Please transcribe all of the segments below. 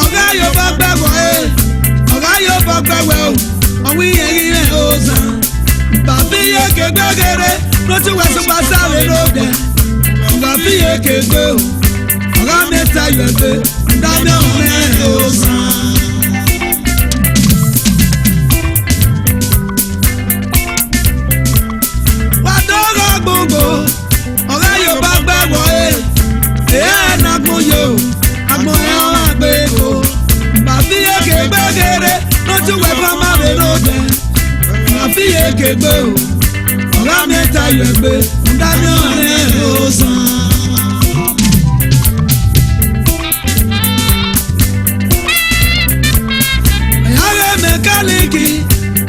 ọ̀gá yóò bá gbẹ̀wọ̀ ẹ̀ ọ̀gá yóò bá gbẹ̀wẹ̀ o ọ̀wí yẹn rí rẹ̀ ó sàn bàbí yẹ kégbé gèrè ló ti wẹ̀ sọ́gbà sáré lóde bàbí yẹ kégbé o ọ̀gá mẹ́ta yọ̀ gbé dábí ọ̀rẹ́ ó sàn. ọ̀gá yóò bá gbẹ̀wọ̀ ẹ̀ ẹ̀ nàgbọ̀n yóò àgbọ̀n ẹ̀ ọ̀ àgbẹ̀kọ̀ bàbí yẹ kégbé gèrè ló ti wẹ̀ fún amáre lóde bàbí yẹ kégbé o ọ̀gá mẹ́ta yọ̀ gbé dábí ọ̀rẹ́ ó sàn. ẹ̀yà mẹkáníìkì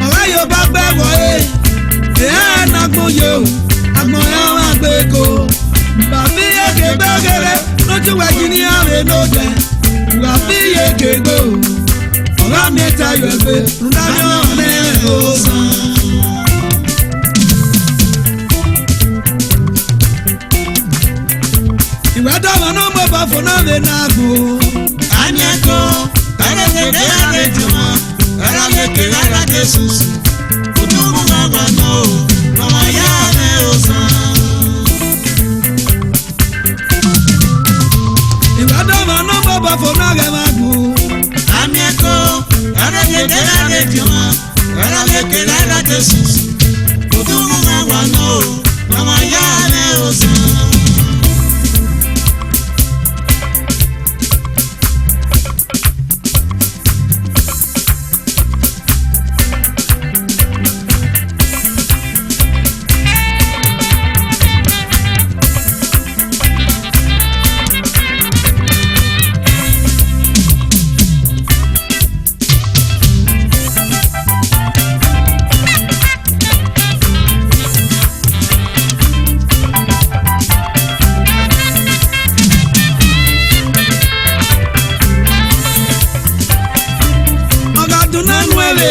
ọ̀gá yóò bá gbẹ̀wọ̀ ẹ̀ ẹ̀ nàgbọ̀n yóò àgbọ̀n ẹ̀ ọ̀ àgbẹ̀kọ̀ bàbí yẹ kégbé gèrè ló ti wẹ̀ jí ní àrè lóde bàbí yẹ kégbé o ọ̀gá mẹ́ta yọ̀ gbé dábí ọ̀rẹ́ ó sàn. ìwé dọ́wọ́ náà mo bá fún náà lè nà gbó. Anyako, kare kete ake juma, kara leke kara ke susu. Kutubu magwano, mama ya ne osan. ìwé dọ́wọ́ náà mo bá fún náà lè nà gbó. Anyako, kare kete ake juma, kara leke kara ke susu. Kutubu magwano, mama ya ne osan.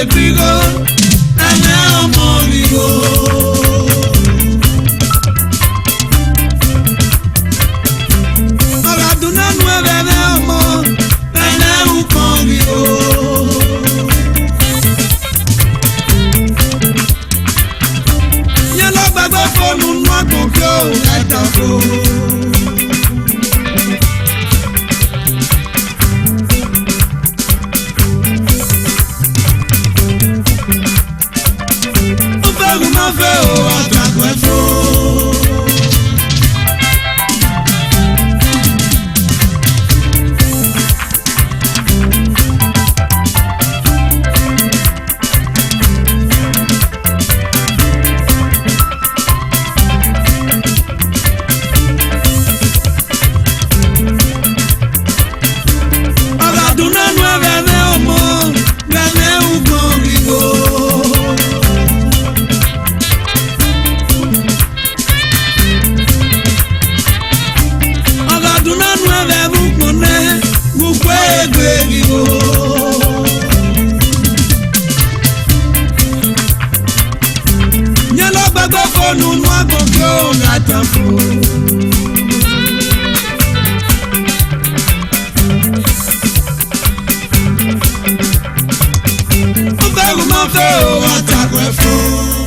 Grigo, and now Morigo. Oraduna nueve de amor, and now Congo. Yellow bag of phone, not go, let go. Fẹ́ o àtàkùn ẹ̀fọ́. Ọ̀làdúnà nù ẹ̀rẹ̀ ọmọ rẹ̀ ń gbọ́n gbígbó. Fóònù nù àgbọ̀n kí ó ń rajà fún. Ó fẹ́ kó máa fẹ́ o àtàkùn ẹ̀fọ́.